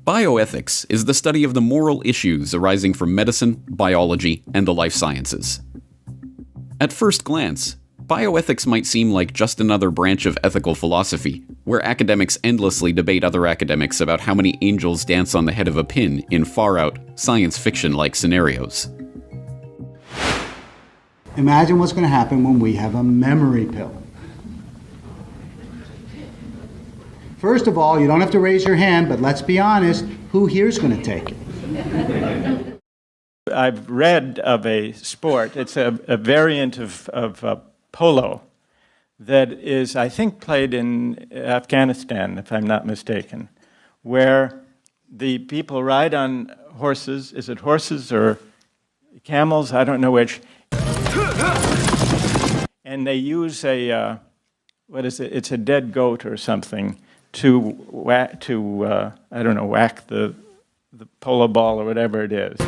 Bioethics is the study of the moral issues arising from medicine, biology, and the life sciences. At first glance, bioethics might seem like just another branch of ethical philosophy, where academics endlessly debate other academics about how many angels dance on the head of a pin in far-out, science fiction-like scenarios. Imagine what's going to happen when we have a memory pill. First of all, you don't have to raise your hand, but let's be honest, who here's going to take it? I've read of a sport, it's a variant of polo that is, I think, played in Afghanistan, if I'm not mistaken, where the people ride on horses. Is it horses or camels? I don't know which. And they use a, what is it? It's a dead goat or something to whack the polo ball or whatever it is.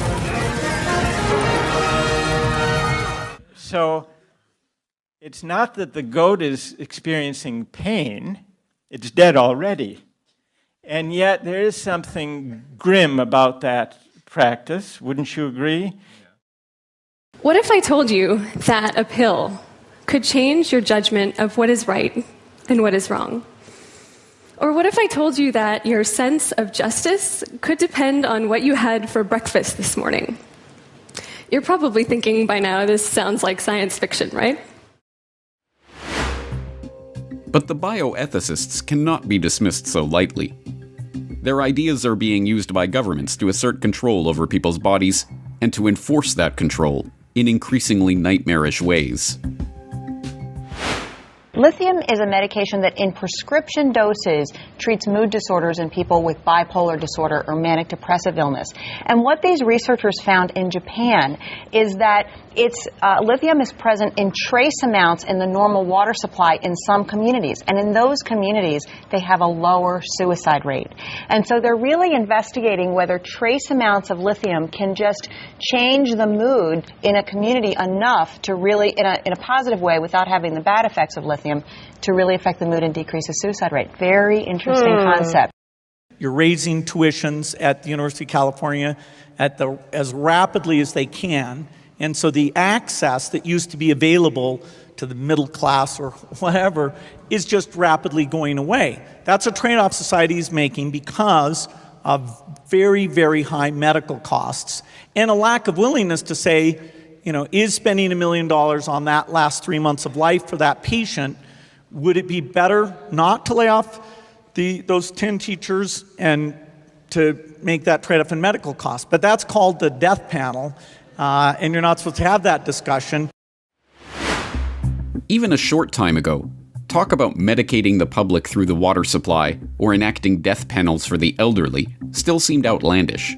So it's not that the goat is experiencing pain, it's dead already. And yet there is something grim about that practice, wouldn't you agree? What if I told you that a pill could change your judgment of what is right and what is wrong? Or what if I told you that your sense of justice could depend on what you had for breakfast this morning? You're probably thinking by now, this sounds like science fiction, right? But the bioethicists cannot be dismissed so lightly. Their ideas are being used by governments to assert control over people's bodies and to enforce that control in increasingly nightmarish ways. Lithium is a medication that in prescription doses treats mood disorders in people with bipolar disorder or manic depressive illness. And what these researchers found in Japan is that lithium is present in trace amounts in the normal water supply in some communities. And in those communities, they have a lower suicide rate. And so they're really investigating whether trace amounts of lithium can just change the mood in a community enough to really, in a positive way, without having the bad effects of lithium, to really affect the mood and decrease the suicide rate. Very interesting concept. You're raising tuitions at the University of California as rapidly as they can. And so the access that used to be available to the middle class or whatever is just rapidly going away. That's a trade-off society is making because of very, very high medical costs and a lack of willingness to say, is spending $1 million on that last 3 months of life for that patient, would it be better not to lay off those 10 teachers and to make that trade-off in medical costs? But that's called the death panel, and you're not supposed to have that discussion. Even a short time ago, talk about medicating the public through the water supply or enacting death panels for the elderly still seemed outlandish.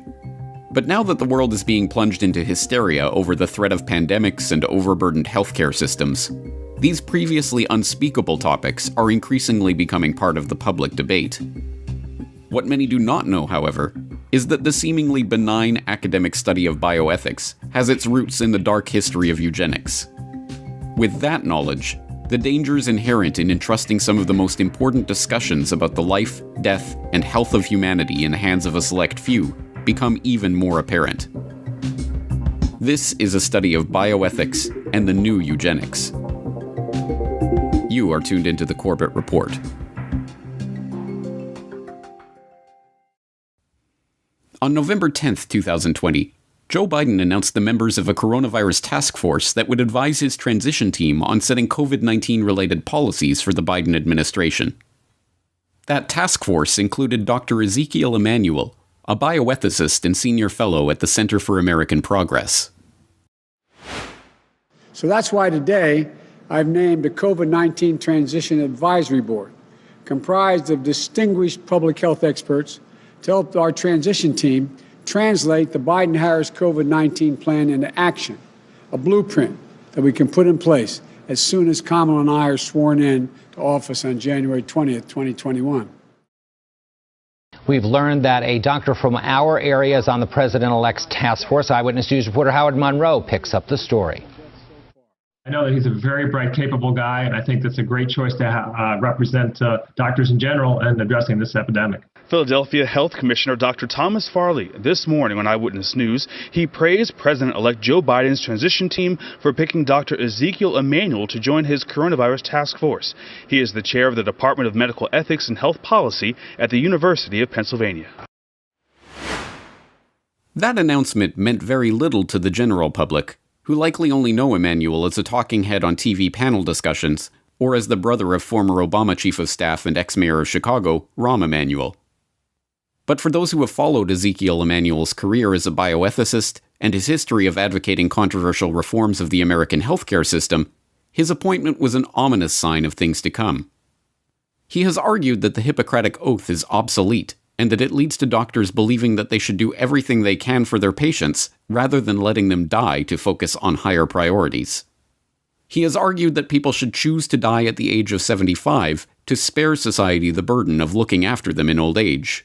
But now that the world is being plunged into hysteria over the threat of pandemics and overburdened healthcare systems, these previously unspeakable topics are increasingly becoming part of the public debate. What many do not know, however, is that the seemingly benign academic study of bioethics has its roots in the dark history of eugenics. With that knowledge, the dangers inherent in entrusting some of the most important discussions about the life, death, and health of humanity in the hands of a select few become even more apparent. This is a study of bioethics and the new eugenics. You are tuned into the Corbett Report. On November 10th, 2020, Joe Biden announced the members of a coronavirus task force that would advise his transition team on setting COVID-19 related policies for the Biden administration. That task force included Dr. Ezekiel Emanuel, a bioethicist and senior fellow at the Center for American Progress. So that's why today I've named a COVID-19 Transition Advisory Board, comprised of distinguished public health experts, to help our transition team translate the Biden-Harris COVID-19 plan into action, a blueprint that we can put in place as soon as Kamala and I are sworn in to office on January 20th, 2021. We've learned that a doctor from our area is on the president-elect's task force. Eyewitness News reporter Howard Monroe picks up the story. I know that he's a very bright, capable guy, and I think that's a great choice to represent doctors in general in addressing this epidemic. Philadelphia Health Commissioner Dr. Thomas Farley, this morning on Eyewitness News, he praised President-elect Joe Biden's transition team for picking Dr. Ezekiel Emanuel to join his coronavirus task force. He is the chair of the Department of Medical Ethics and Health Policy at the University of Pennsylvania. That announcement meant very little to the general public, who likely only know Emanuel as a talking head on TV panel discussions, or as the brother of former Obama Chief of Staff and ex-mayor of Chicago, Rahm Emanuel. But for those who have followed Ezekiel Emanuel's career as a bioethicist and his history of advocating controversial reforms of the American healthcare system, his appointment was an ominous sign of things to come. He has argued that the Hippocratic Oath is obsolete, and that it leads to doctors believing that they should do everything they can for their patients, rather than letting them die to focus on higher priorities. He has argued that people should choose to die at the age of 75 to spare society the burden of looking after them in old age.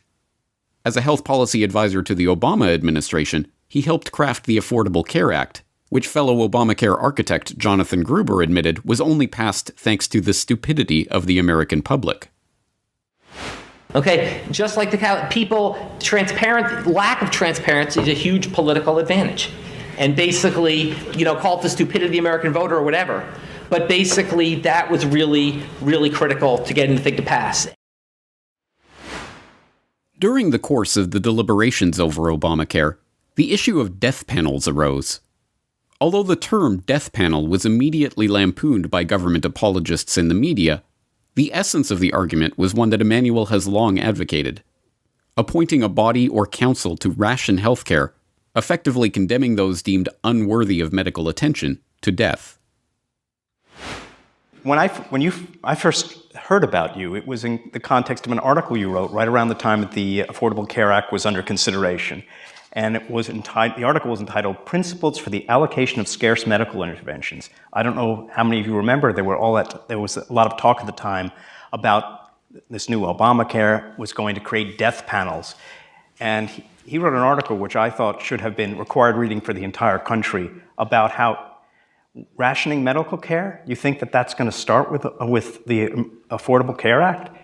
As a health policy advisor to the Obama administration, he helped craft the Affordable Care Act, which fellow Obamacare architect Jonathan Gruber admitted was only passed thanks to the stupidity of the American public. Okay, just like lack of transparency is a huge political advantage. And basically, call it the stupidity of the American voter or whatever. But basically, that was really, really critical to getting the thing to pass. During the course of the deliberations over Obamacare, the issue of death panels arose. Although the term death panel was immediately lampooned by government apologists in the media, the essence of the argument was one that Emanuel has long advocated: appointing a body or council to ration healthcare, effectively condemning those deemed unworthy of medical attention to death. When I first heard about you, it was in the context of an article you wrote right around the time that the Affordable Care Act was under consideration. And the article was entitled Principles for the Allocation of Scarce Medical Interventions. I don't know how many of you remember, there was a lot of talk at the time about this new Obamacare was going to create death panels. And he wrote an article which I thought should have been required reading for the entire country about how rationing medical care, you think that that's going to start with the Affordable Care Act?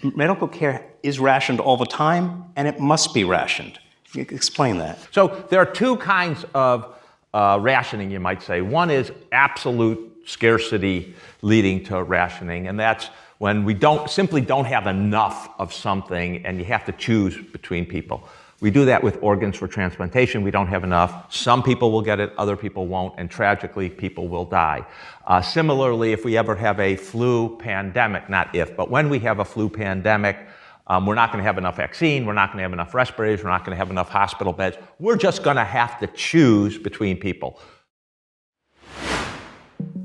Medical care is rationed all the time, and it must be rationed. Explain that. So there are two kinds of rationing, you might say. One is absolute scarcity leading to rationing, and that's when we simply don't have enough of something and you have to choose between people. We do that with organs for transplantation. We don't have enough. Some people will get it, other people won't, and tragically, people will die. Similarly, if we ever have a flu pandemic, not if, but when we have a flu pandemic, we're not going to have enough vaccine, we're not going to have enough respirators, we're not going to have enough hospital beds. We're just going to have to choose between people.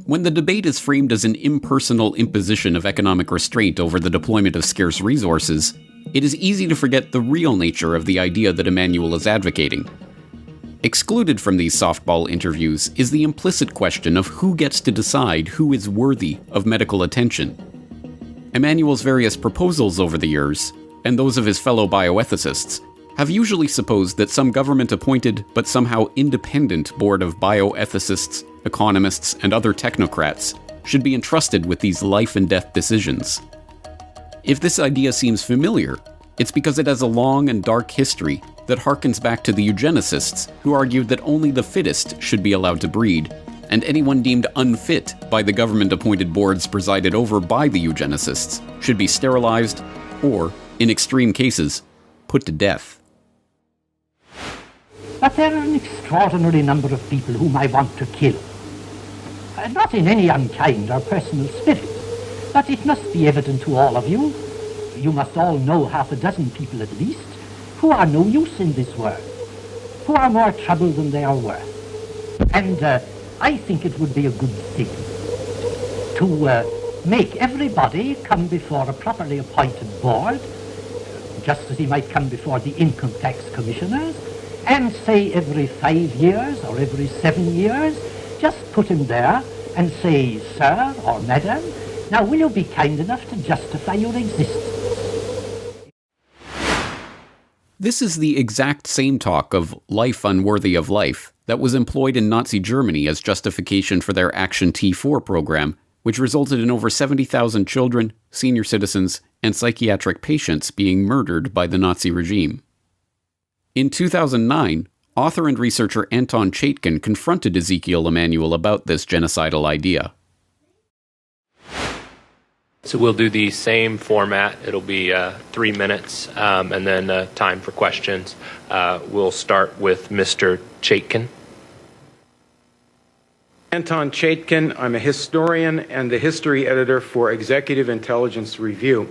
When the debate is framed as an impersonal imposition of economic restraint over the deployment of scarce resources, it is easy to forget the real nature of the idea that Emanuel is advocating. Excluded from these softball interviews is the implicit question of who gets to decide who is worthy of medical attention. Emanuel's various proposals over the years, and those of his fellow bioethicists, have usually supposed that some government-appointed but somehow independent board of bioethicists, economists, and other technocrats should be entrusted with these life-and-death decisions. If this idea seems familiar, it's because it has a long and dark history that harkens back to the eugenicists who argued that only the fittest should be allowed to breed, and anyone deemed unfit by the government-appointed boards presided over by the eugenicists should be sterilized or, in extreme cases, put to death. But there are an extraordinary number of people whom I want to kill. Not in any unkind or personal spirit, but it must be evident to all of you, you must all know half a dozen people at least, who are no use in this world, who are more trouble than they are worth. And I think it would be a good thing to make everybody come before a properly appointed board, just as he might come before the income tax commissioners, and say every 5 years or every 7 years, just put him there and say, sir or madam, now will you be kind enough to justify your existence? This is the exact same talk of life unworthy of life that was employed in Nazi Germany as justification for their Action T4 program, which resulted in over 70,000 children, senior citizens, and psychiatric patients being murdered by the Nazi regime. In 2009, author and researcher Anton Chaikin confronted Ezekiel Emanuel about this genocidal idea. So we'll do the same format. It'll be 3 minutes and then time for questions. We'll start with Mr. Chaikin. Anton Chaikin. I'm a historian and the history editor for Executive Intelligence Review.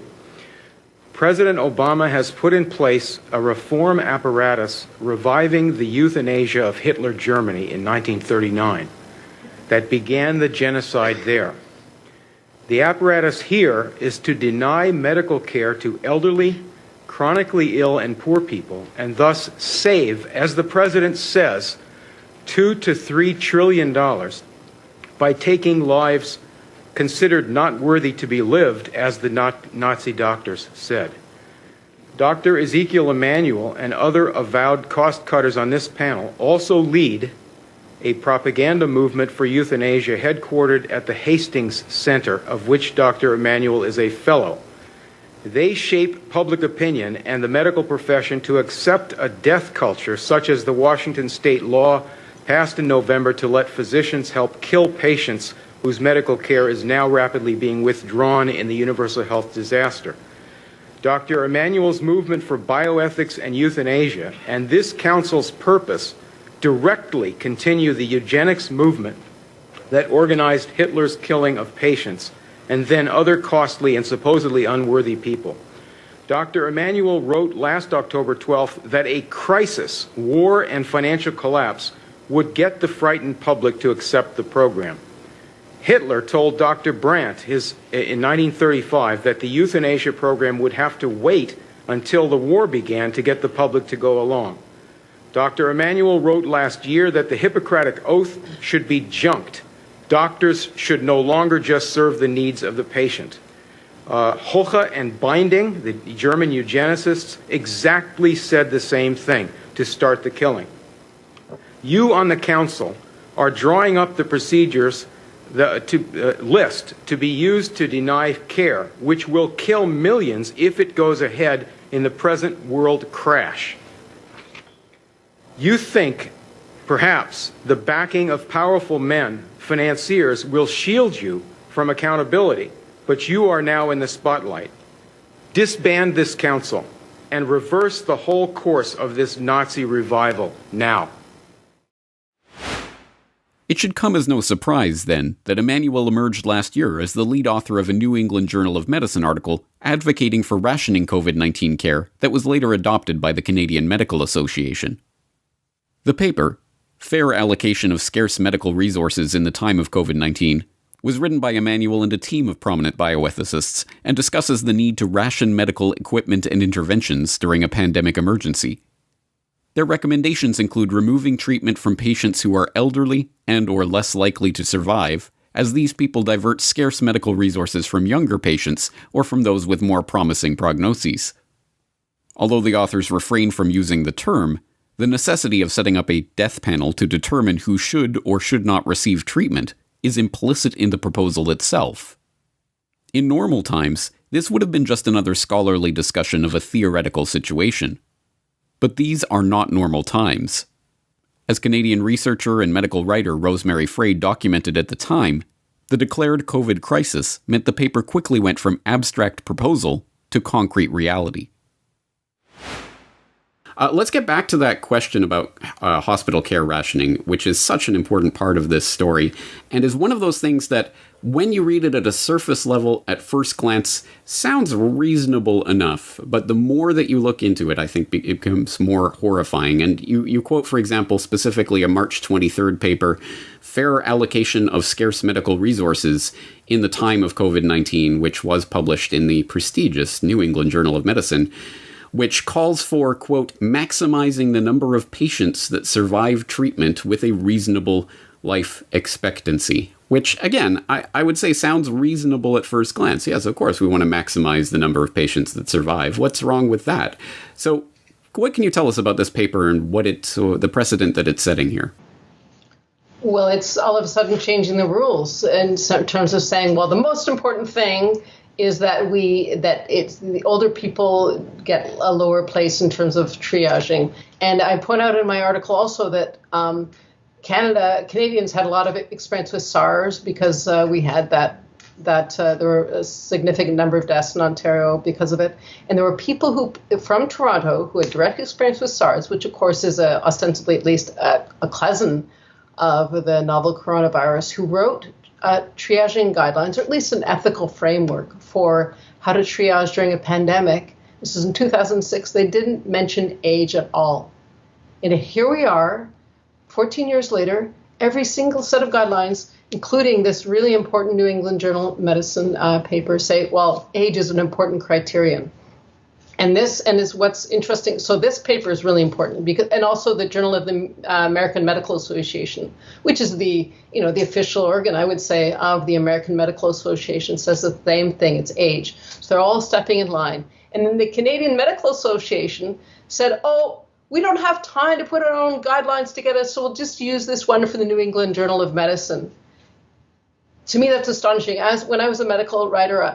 President Obama has put in place a reform apparatus reviving the euthanasia of Hitler Germany in 1939 that began the genocide there. The apparatus here is to deny medical care to elderly, chronically ill, and poor people, and thus save, as the president says, $2 to $3 trillion by taking lives considered not worthy to be lived, as the Nazi doctors said. Dr. Ezekiel Emanuel and other avowed cost cutters on this panel also lead a propaganda movement for euthanasia headquartered at the Hastings Center, of which Dr. Emanuel is a fellow. They shape public opinion and the medical profession to accept a death culture such as the Washington state law passed in November to let physicians help kill patients whose medical care is now rapidly being withdrawn in the universal health disaster. Dr. Emanuel's movement for bioethics and euthanasia and this council's purpose directly continue the eugenics movement that organized Hitler's killing of patients and then other costly and supposedly unworthy people. Dr. Emanuel wrote last October 12th that a crisis, war, and financial collapse would get the frightened public to accept the program. Hitler told Dr. Brandt in 1935 that the euthanasia program would have to wait until the war began to get the public to go along. Dr. Emanuel wrote last year that the Hippocratic Oath should be junked. Doctors should no longer just serve the needs of the patient. Hoche and Binding, the German eugenicists, exactly said the same thing to start the killing. You on the council are drawing up the procedures list to be used to deny care, which will kill millions if it goes ahead in the present world crash. You think, perhaps, the backing of powerful men, financiers, will shield you from accountability, but you are now in the spotlight. Disband this council and reverse the whole course of this Nazi revival now. It should come as no surprise, then, that Emanuel emerged last year as the lead author of a New England Journal of Medicine article advocating for rationing COVID-19 care that was later adopted by the Canadian Medical Association. The paper, Fair Allocation of Scarce Medical Resources in the Time of COVID-19, was written by Emanuel and a team of prominent bioethicists and discusses the need to ration medical equipment and interventions during a pandemic emergency. Their recommendations include removing treatment from patients who are elderly and or less likely to survive, as these people divert scarce medical resources from younger patients or from those with more promising prognoses. Although the authors refrain from using the term, the necessity of setting up a death panel to determine who should or should not receive treatment is implicit in the proposal itself. In normal times, this would have been just another scholarly discussion of a theoretical situation. But these are not normal times. As Canadian researcher and medical writer Rosemary Frey documented at the time, the declared COVID crisis meant the paper quickly went from abstract proposal to concrete reality. Let's get back to that question about hospital care rationing, which is such an important part of this story, and is one of those things that, when you read it at a surface level, at first glance, sounds reasonable enough. But the more that you look into it, I think it becomes more horrifying. And you quote, for example, specifically a March 23rd paper, Fair Allocation of Scarce Medical Resources in the Time of COVID-19, which was published in the prestigious New England Journal of Medicine, which calls for, quote, maximizing the number of patients that survive treatment with a reasonable life expectancy. Which, again, I would say sounds reasonable at first glance. Yes, of course, we want to maximize the number of patients that survive. What's wrong with that? So, what can you tell us about this paper and what the precedent that it's setting here? Well, it's all of a sudden changing the rules in terms of saying, well, the most important thing is that the older people get a lower place in terms of triaging. And I point out in my article also that Canadians had a lot of experience with SARS because we had that there were a significant number of deaths in Ontario because of it. And there were people from Toronto who had direct experience with SARS, which of course is ostensibly at least a cousin of the novel coronavirus, who wrote triaging guidelines, or at least an ethical framework for how to triage during a pandemic. This is in 2006. They didn't mention age at all. And here we are, 14 years later, every single set of guidelines, including this really important New England Journal of Medicine paper, say, well, age is an important criterion. And this is what's interesting. So this paper is really important and also the Journal of the American Medical Association, which is the official organ, I would say, of the American Medical Association, says the same thing. It's age. So they're all stepping in line. And then the Canadian Medical Association said, oh, we don't have time to put our own guidelines together, so we'll just use this one for the New England Journal of Medicine. To me, that's astonishing. As when I was a medical writer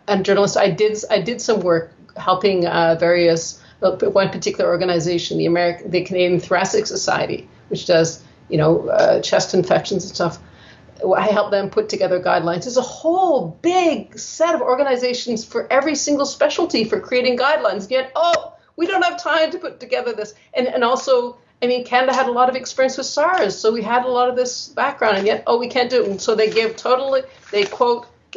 and journalist, I did some work helping one particular organization, the Canadian Thoracic Society, which does chest infections and stuff. I helped them put together guidelines. There's a whole big set of organizations for every single specialty for creating guidelines. And yet, we don't have time to put together this. And also, I mean, Canada had a lot of experience with SARS, so we had a lot of this background, and yet, we can't do it. And so they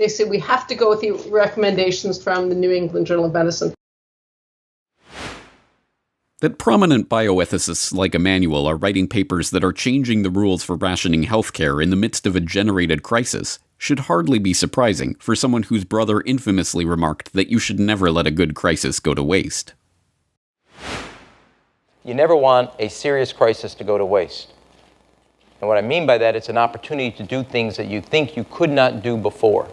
say we have to go with the recommendations from the New England Journal of Medicine. That prominent bioethicists like Emmanuel are writing papers that are changing the rules for rationing healthcare in the midst of a generated crisis should hardly be surprising for someone whose brother infamously remarked that you should never let a good crisis go to waste. You never want a serious crisis to go to waste. And what I mean by that, it's an opportunity to do things that you think you could not do before.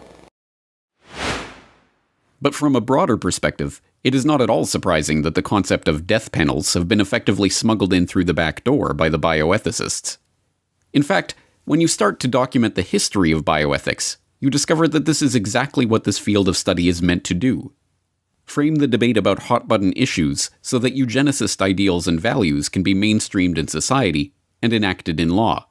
But from a broader perspective, it is not at all surprising that the concept of death panels have been effectively smuggled in through the back door by the bioethicists. In fact, when you start to document the history of bioethics, you discover that this is exactly what this field of study is meant to do. Frame the debate about hot-button issues so that eugenicist ideals and values can be mainstreamed in society and enacted in law.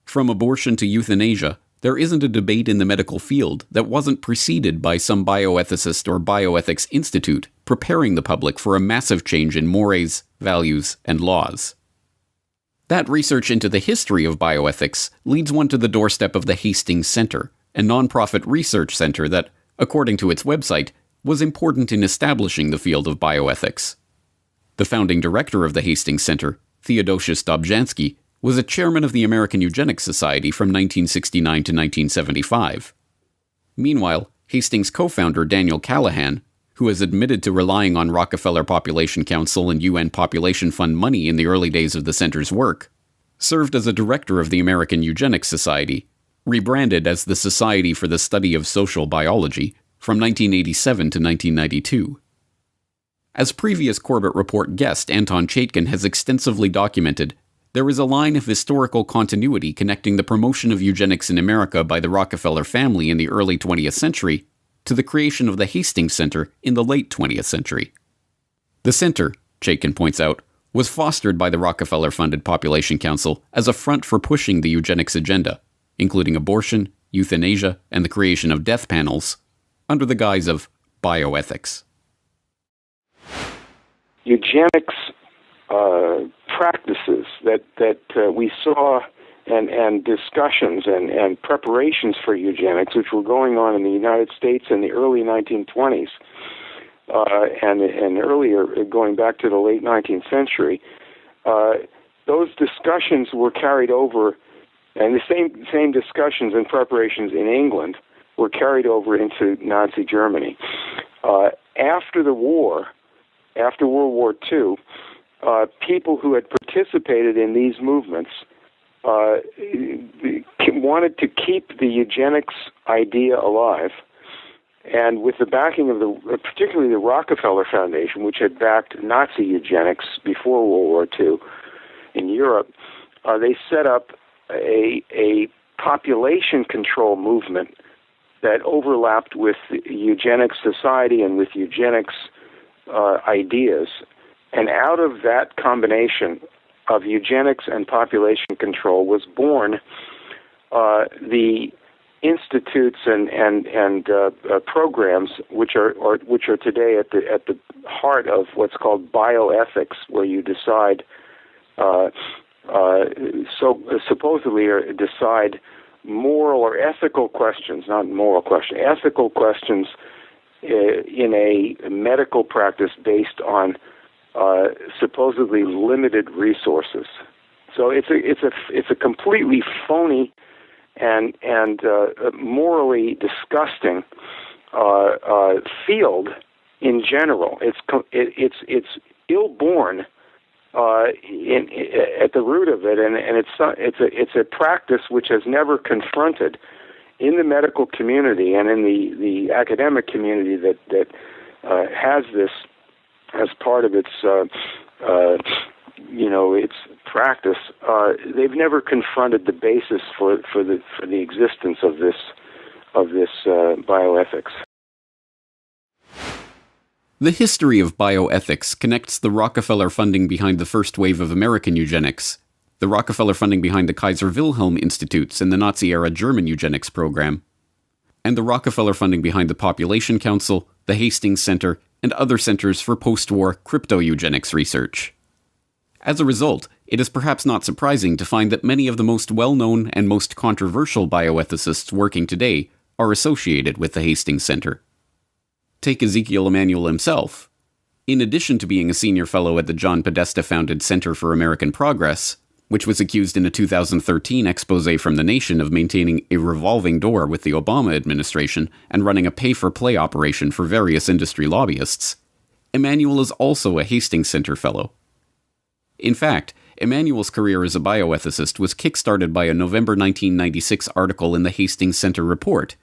From abortion to euthanasia, there isn't a debate in the medical field that wasn't preceded by some bioethicist or bioethics institute preparing the public for a massive change in mores, values, and laws. That research into the history of bioethics leads one to the doorstep of the Hastings Center, a nonprofit research center that, according to its website, was important in establishing the field of bioethics. The founding director of the Hastings Center, Theodosius Dobzhansky, was a chairman of the American Eugenics Society from 1969 to 1975. Meanwhile, Hastings' co-founder Daniel Callahan, who has admitted to relying on Rockefeller Population Council and UN Population Fund money in the early days of the center's work, served as a director of the American Eugenics Society, rebranded as the Society for the Study of Social Biology, from 1987 to 1992. As previous Corbett Report guest Anton Chaikin has extensively documented, there is a line of historical continuity connecting the promotion of eugenics in America by the Rockefeller family in the early 20th century to the creation of the Hastings Center in the late 20th century. The center, Chaikin points out, was fostered by the Rockefeller-funded Population Council as a front for pushing the eugenics agenda, including abortion, euthanasia, and the creation of death panels, under the guise of bioethics. Eugenics practices that we saw and discussions and preparations for eugenics, which were going on in the United States in the early 1920s and earlier, going back to the late 19th century, those discussions were carried over, and the same discussions and preparations in England were carried over into Nazi Germany. After the war, after World War II, people who had participated in these movements wanted to keep the eugenics idea alive, and with the backing of particularly the Rockefeller Foundation, which had backed Nazi eugenics before World War II in Europe, they set up a population control movement that overlapped with the eugenics society and with eugenics ideas. And out of that combination of eugenics and population control was born the institutes and programs which are today at the heart of what's called bioethics, where you decide supposedly decide moral or ethical questions, not moral questions, ethical questions in a medical practice based on supposedly limited resources. So it's a completely phony and morally disgusting field in general. It's ill-born at the root of it, and it's a practice which has never confronted in the medical community and in the academic community that has this as part of its its practice. They've never confronted the basis for the existence of this bioethics. The history of bioethics connects the Rockefeller funding behind the first wave of American eugenics, the Rockefeller funding behind the Kaiser Wilhelm Institutes and the Nazi-era German eugenics program, and the Rockefeller funding behind the Population Council, the Hastings Center, and other centers for post-war crypto-eugenics research. As a result, it is perhaps not surprising to find that many of the most well-known and most controversial bioethicists working today are associated with the Hastings Center. Take Ezekiel Emanuel himself. In addition to being a senior fellow at the John Podesta-founded Center for American Progress, which was accused in a 2013 expose from The Nation of maintaining a revolving door with the Obama administration and running a pay-for-play operation for various industry lobbyists, Emanuel is also a Hastings Center fellow. In fact, Emanuel's career as a bioethicist was kickstarted by a November 1996 article in the Hastings Center Report,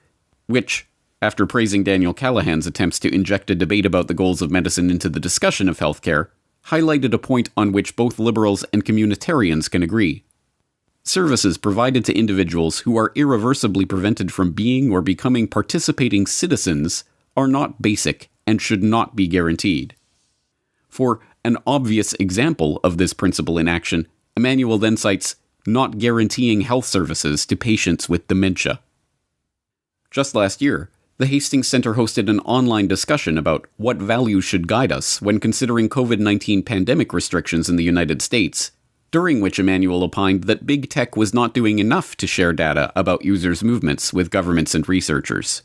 which, after praising Daniel Callahan's attempts to inject a debate about the goals of medicine into the discussion of healthcare, highlighted a point on which both liberals and communitarians can agree. Services provided to individuals who are irreversibly prevented from being or becoming participating citizens are not basic and should not be guaranteed. For an obvious example of this principle in action, Emanuel then cites not guaranteeing health services to patients with dementia. Just last year, the Hastings Center hosted an online discussion about what values should guide us when considering COVID-19 pandemic restrictions in the United States, during which Emanuel opined that big tech was not doing enough to share data about users' movements with governments and researchers.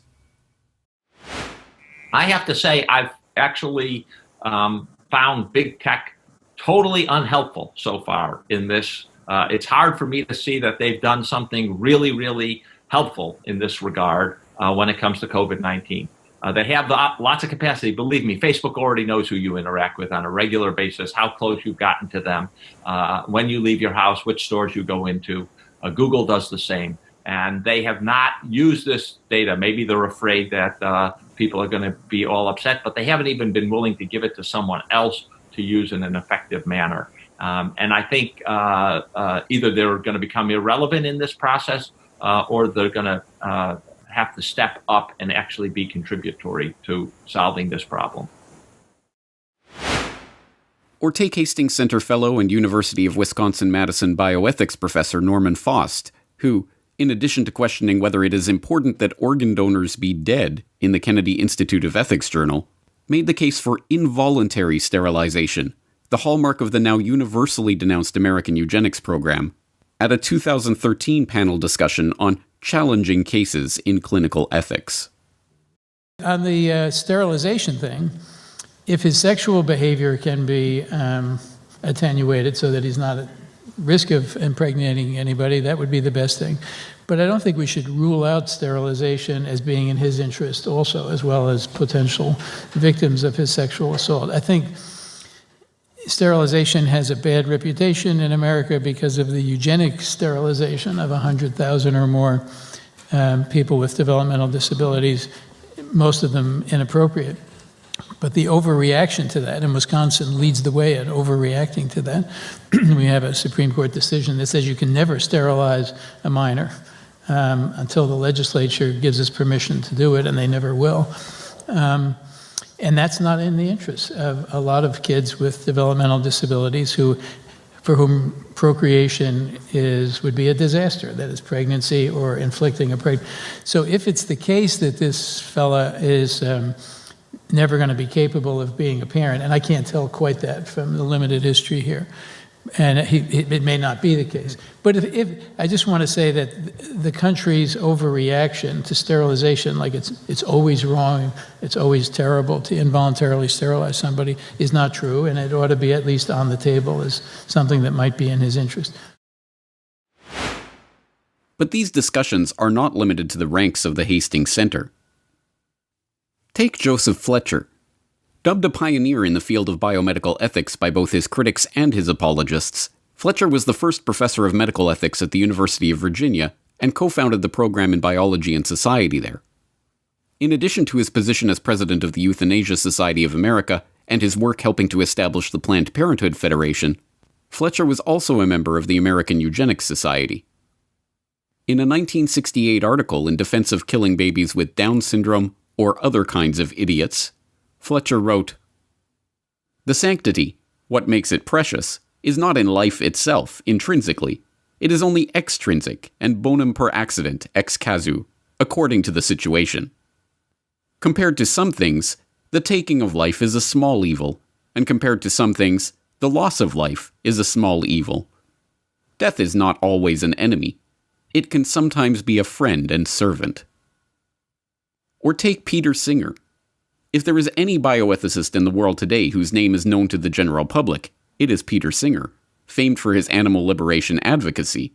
I have to say I've actually found big tech totally unhelpful so far in this. It's hard for me to see that they've done something really, really helpful in this regard. When it comes to COVID-19. They have lots of capacity. Believe me, Facebook already knows who you interact with on a regular basis, how close you've gotten to them, when you leave your house, which stores you go into. Google does the same. And they have not used this data. Maybe they're afraid that people are going to be all upset, but they haven't even been willing to give it to someone else to use in an effective manner. And I think either they're going to become irrelevant in this process or they're going to have to step up and actually be contributory to solving this problem. Or take Hastings Center fellow and University of Wisconsin-Madison bioethics professor Norman Faust, who, in addition to questioning whether it is important that organ donors be dead in the Kennedy Institute of Ethics Journal, made the case for involuntary sterilization, the hallmark of the now universally denounced American eugenics program, at a 2013 panel discussion on challenging cases in clinical ethics. On the sterilization thing, if his sexual behavior can be attenuated so that he's not at risk of impregnating anybody, that would be the best thing. But I don't think we should rule out sterilization as being in his interest also, as well as potential victims of his sexual assault. I think sterilization has a bad reputation in America because of the eugenic sterilization of 100,000 or more people with developmental disabilities, most of them inappropriate. But the overreaction to that, and Wisconsin leads the way at overreacting to that. We have a Supreme Court decision that says you can never sterilize a minor until the legislature gives us permission to do it, and they never will. And that's not in the interest of a lot of kids with developmental disabilities for whom procreation would be a disaster, that is pregnancy or inflicting a pregnancy. So if it's the case that this fella is never going to be capable of being a parent, and I can't tell quite that from the limited history here, and it may not be the case. But if I just want to say that the country's overreaction to sterilization, like it's always wrong, it's always terrible to involuntarily sterilize somebody, is not true, and it ought to be at least on the table as something that might be in his interest. But these discussions are not limited to the ranks of the Hastings Center. Take Joseph Fletcher. Dubbed a pioneer in the field of biomedical ethics by both his critics and his apologists, Fletcher was the first professor of medical ethics at the University of Virginia and co-founded the program in biology and society there. In addition to his position as president of the Euthanasia Society of America and his work helping to establish the Planned Parenthood Federation, Fletcher was also a member of the American Eugenics Society. In a 1968 article in defense of killing babies with Down syndrome or other kinds of idiots, Fletcher wrote, "The sanctity, what makes it precious, is not in life itself, intrinsically. It is only extrinsic and bonum per accident, ex casu, according to the situation. Compared to some things, the taking of life is a small evil, and compared to some things, the loss of life is a small evil. Death is not always an enemy. It can sometimes be a friend and servant." Or take Peter Singer. If there is any bioethicist in the world today whose name is known to the general public, it is Peter Singer, famed for his animal liberation advocacy.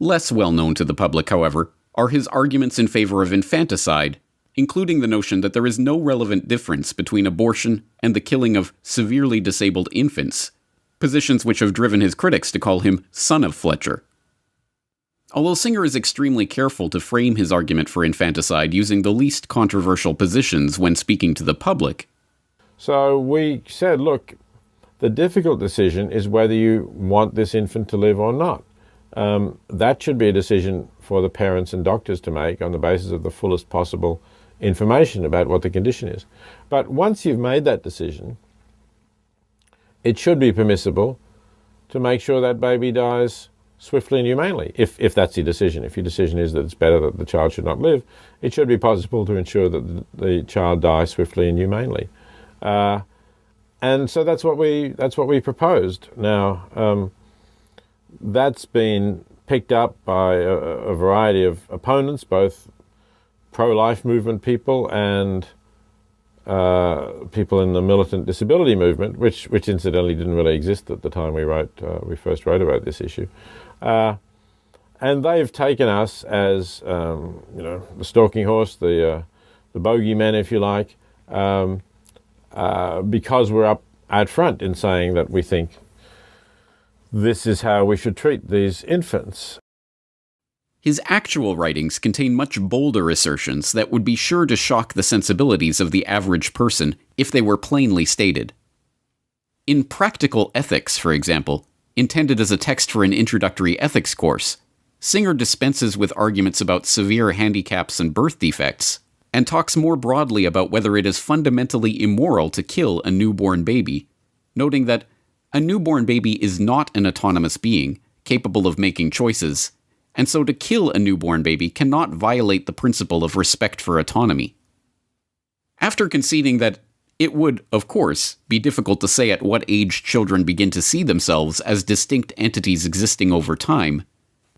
Less well known to the public, however, are his arguments in favor of infanticide, including the notion that there is no relevant difference between abortion and the killing of severely disabled infants, positions which have driven his critics to call him Son of Fletcher. Although Singer is extremely careful to frame his argument for infanticide using the least controversial positions when speaking to the public. So we said, look, the difficult decision is whether you want this infant to live or not. That should be a decision for the parents and doctors to make on the basis of the fullest possible information about what the condition is. But once you've made that decision, it should be permissible to make sure that baby dies swiftly and humanely, if that's your decision. If your decision is that it's better that the child should not live, it should be possible to ensure that the child dies swiftly and humanely. And so that's what we proposed. Now, that's been picked up by a variety of opponents, both pro-life movement people and people in the militant disability movement, which incidentally didn't really exist at the time we first wrote about this issue. And they've taken us as the stalking horse, the bogeyman, if you like, because we're up out front in saying that we think this is how we should treat these infants. His actual writings contain much bolder assertions that would be sure to shock the sensibilities of the average person if they were plainly stated. In Practical Ethics, for example, intended as a text for an introductory ethics course, Singer dispenses with arguments about severe handicaps and birth defects, and talks more broadly about whether it is fundamentally immoral to kill a newborn baby, noting that a newborn baby is not an autonomous being, capable of making choices, and so to kill a newborn baby cannot violate the principle of respect for autonomy. After conceding that it would, of course, be difficult to say at what age children begin to see themselves as distinct entities existing over time,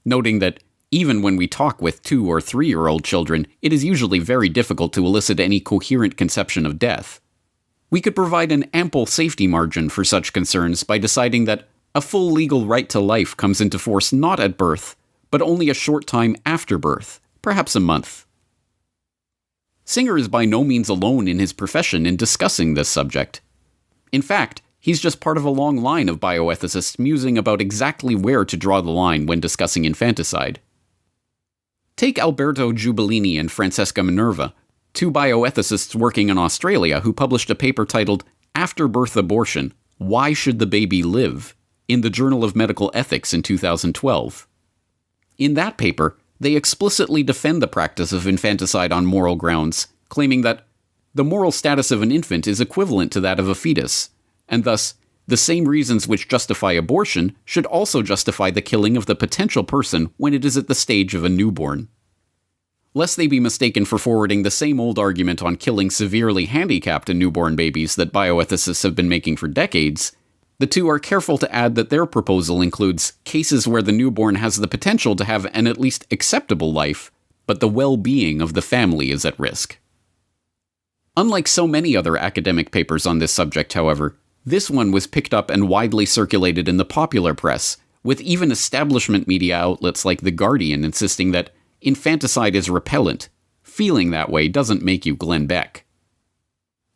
noting that even when we talk with 2- or 3-year-old children, it is usually very difficult to elicit any coherent conception of death, we could provide an ample safety margin for such concerns by deciding that a full legal right to life comes into force not at birth, but only a short time after birth, perhaps a month. Singer is by no means alone in his profession in discussing this subject. In fact, he's just part of a long line of bioethicists musing about exactly where to draw the line when discussing infanticide. Take Alberto Giubilini and Francesca Minerva, two bioethicists working in Australia who published a paper titled After Birth Abortion, Why Should the Baby Live? In the Journal of Medical Ethics in 2012. In that paper, they explicitly defend the practice of infanticide on moral grounds, claiming that the moral status of an infant is equivalent to that of a fetus, and thus, the same reasons which justify abortion should also justify the killing of the potential person when it is at the stage of a newborn. Lest they be mistaken for forwarding the same old argument on killing severely handicapped and newborn babies that bioethicists have been making for decades, the two are careful to add that their proposal includes cases where the newborn has the potential to have an at least acceptable life, but the well-being of the family is at risk. Unlike so many other academic papers on this subject, however, this one was picked up and widely circulated in the popular press, with even establishment media outlets like The Guardian insisting that infanticide is repellent. Feeling that way doesn't make you Glenn Beck.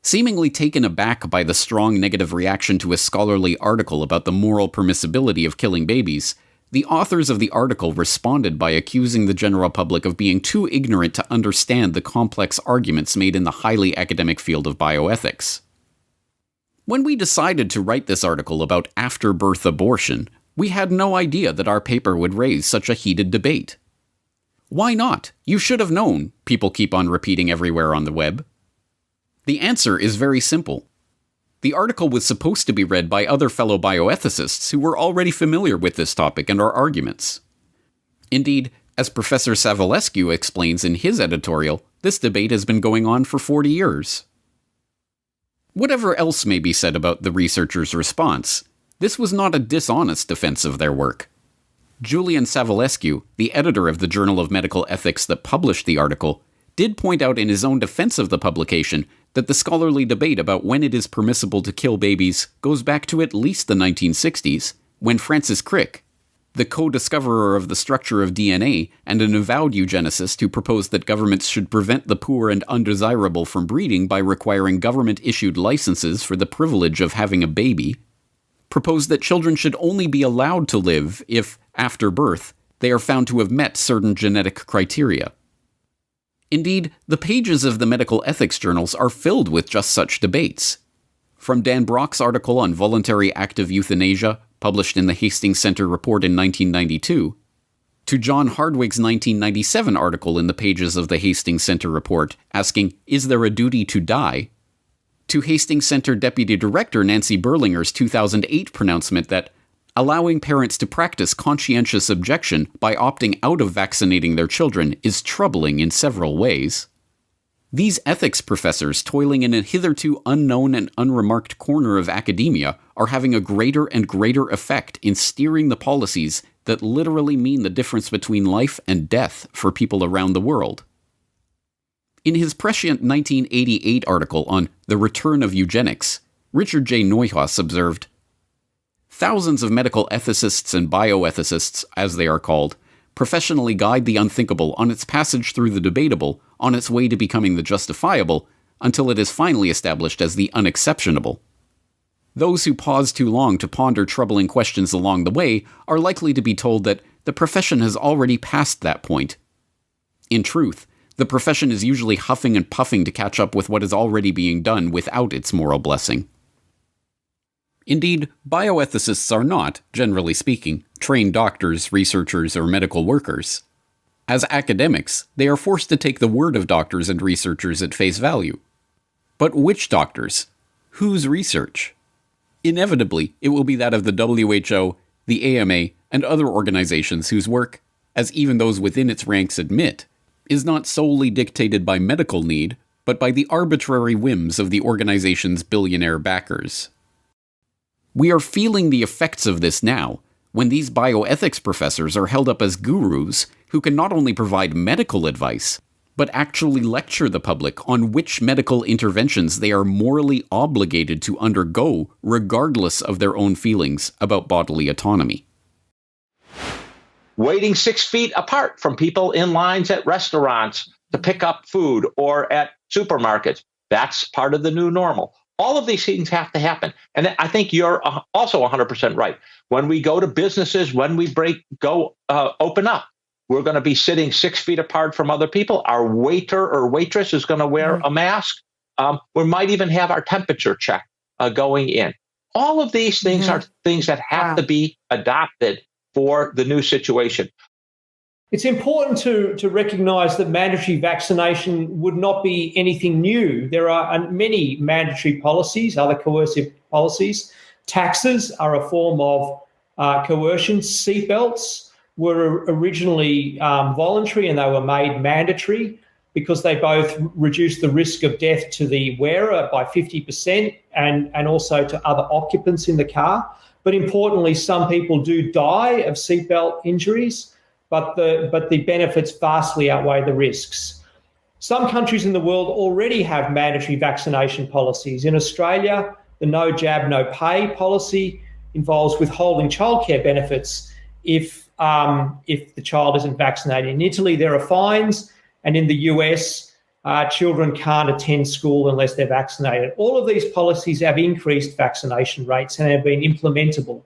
Seemingly taken aback by the strong negative reaction to a scholarly article about the moral permissibility of killing babies, the authors of the article responded by accusing the general public of being too ignorant to understand the complex arguments made in the highly academic field of bioethics. When we decided to write this article about after-birth abortion, we had no idea that our paper would raise such a heated debate. Why not? You should have known, people keep on repeating everywhere on the web. The answer is very simple. The article was supposed to be read by other fellow bioethicists who were already familiar with this topic and our arguments. Indeed, as Professor Savulescu explains in his editorial, this debate has been going on for 40 years. Whatever else may be said about the researchers' response, this was not a dishonest defense of their work. Julian Savulescu, the editor of the Journal of Medical Ethics that published the article, did point out in his own defense of the publication that the scholarly debate about when it is permissible to kill babies goes back to at least the 1960s, when Francis Crick, the co-discoverer of the structure of DNA and an avowed eugenicist who proposed that governments should prevent the poor and undesirable from breeding by requiring government-issued licenses for the privilege of having a baby, proposed that children should only be allowed to live if, after birth, they are found to have met certain genetic criteria. Indeed, the pages of the medical ethics journals are filled with just such debates. From Dan Brock's article on voluntary active euthanasia, published in the Hastings Center report in 1992, to John Hardwick's 1997 article in the pages of the Hastings Center report asking, "Is there a duty to die?" to Hastings Center Deputy Director Nancy Berlinger's 2008 pronouncement that allowing parents to practice conscientious objection by opting out of vaccinating their children is troubling in several ways. These ethics professors toiling in a hitherto unknown and unremarked corner of academia are having a greater and greater effect in steering the policies that literally mean the difference between life and death for people around the world. In his prescient 1988 article on The Return of Eugenics, Richard J. Neuhaus observed, "Thousands of medical ethicists and bioethicists, as they are called, professionally guide the unthinkable on its passage through the debatable, on its way to becoming the justifiable, until it is finally established as the unexceptionable. Those who pause too long to ponder troubling questions along the way are likely to be told that the profession has already passed that point. In truth, the profession is usually huffing and puffing to catch up with what is already being done without its moral blessing." Indeed, bioethicists are not, generally speaking, trained doctors, researchers, or medical workers. As academics, they are forced to take the word of doctors and researchers at face value. But which doctors? Whose research? Inevitably, it will be that of the WHO, the AMA, and other organizations whose work, as even those within its ranks admit, is not solely dictated by medical need, but by the arbitrary whims of the organization's billionaire backers. We are feeling the effects of this now, when these bioethics professors are held up as gurus who can not only provide medical advice, but actually lecture the public on which medical interventions they are morally obligated to undergo regardless of their own feelings about bodily autonomy. Waiting 6 feet apart from people in lines at restaurants to pick up food or at supermarkets. That's part of the new normal. All of these things have to happen. And I think you're also 100% right. When we go to businesses, when we open up, We're going to be sitting 6 feet apart from other people. Our waiter or waitress is going to wear a mask. We might even have our temperature check going in. All of these things are things that have to be adopted for the new situation. It's important to recognise that mandatory vaccination would not be anything new. There are many mandatory policies, other coercive policies. Taxes are a form of coercion. Seatbelts were originally voluntary and they were made mandatory because they both reduce the risk of death to the wearer by 50% and also to other occupants in the car. But importantly, some people do die of seatbelt injuries, but the benefits vastly outweigh the risks. Some countries in the world already have mandatory vaccination policies. In Australia, the no jab, no pay policy involves withholding childcare benefits if the child isn't vaccinated. In Italy, there are fines, and in the US, children can't attend school unless they're vaccinated. All of these policies have increased vaccination rates and have been implementable.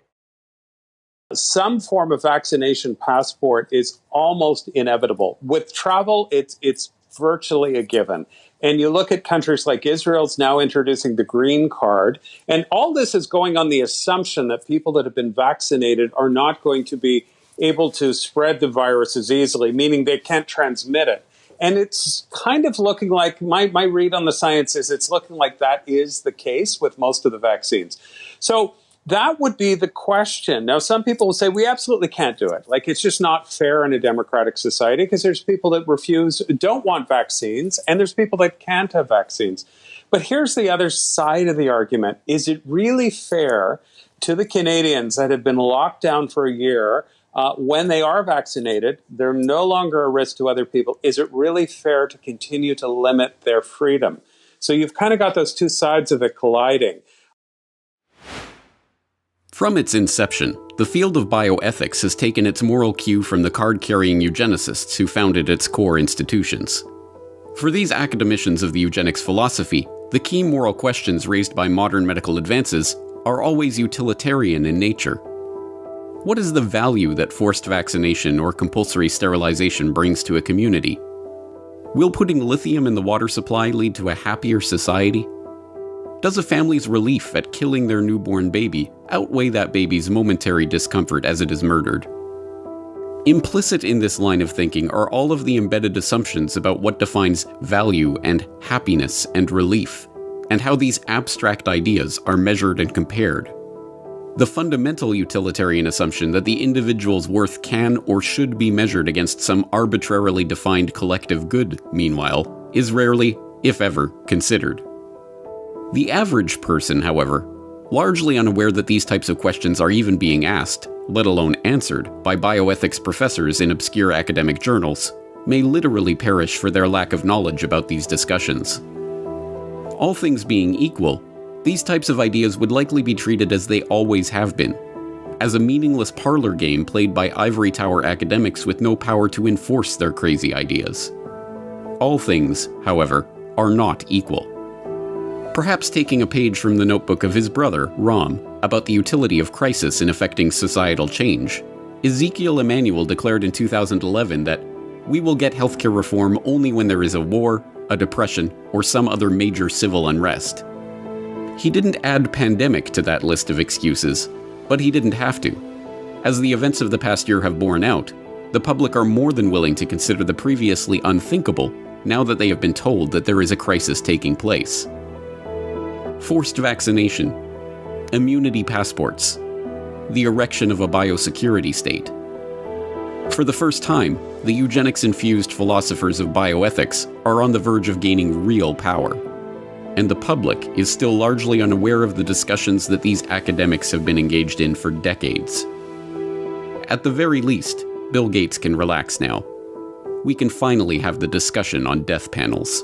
Some form of vaccination passport is almost inevitable. With travel, it's virtually a given. And you look at countries like Israel's now introducing the green card, and all this is going on the assumption that people that have been vaccinated are not going to be able to spread the virus as easily, meaning they can't transmit it. And it's kind of looking like, my read on the science is it's looking like that is the case with most of the vaccines. So that would be the question. Now, some people will say we absolutely can't do it. Like, it's just not fair in a democratic society because there's people that don't want vaccines, and there's people that can't have vaccines. But here's the other side of the argument. Is it really fair to the Canadians that have been locked down for a year when they are vaccinated, they're no longer a risk to other people? Is it really fair to continue to limit their freedom? So you've kind of got those two sides of it colliding. From its inception, the field of bioethics has taken its moral cue from the card-carrying eugenicists who founded its core institutions. For these academicians of the eugenics philosophy, the key moral questions raised by modern medical advances are always utilitarian in nature. What is the value that forced vaccination or compulsory sterilization brings to a community? Will putting lithium in the water supply lead to a happier society? Does a family's relief at killing their newborn baby outweigh that baby's momentary discomfort as it is murdered? Implicit in this line of thinking are all of the embedded assumptions about what defines value and happiness and relief, and how these abstract ideas are measured and compared. The fundamental utilitarian assumption that the individual's worth can or should be measured against some arbitrarily defined collective good, meanwhile, is rarely, if ever, considered. The average person, however, largely unaware that these types of questions are even being asked, let alone answered, by bioethics professors in obscure academic journals, may literally perish for their lack of knowledge about these discussions. All things being equal, these types of ideas would likely be treated as they always have been, as a meaningless parlor game played by ivory tower academics with no power to enforce their crazy ideas. All things, however, are not equal. Perhaps taking a page from the notebook of his brother, Ram, about the utility of crisis in effecting societal change, Ezekiel Emanuel declared in 2011 that we will get healthcare reform only when there is a war, a depression, or some other major civil unrest. He didn't add pandemic to that list of excuses, but he didn't have to. As the events of the past year have borne out, the public are more than willing to consider the previously unthinkable now that they have been told that there is a crisis taking place. Forced vaccination, immunity passports, the erection of a biosecurity state. For the first time, the eugenics-infused philosophers of bioethics are on the verge of gaining real power, and the public is still largely unaware of the discussions that these academics have been engaged in for decades. At the very least, Bill Gates can relax now. We can finally have the discussion on death panels.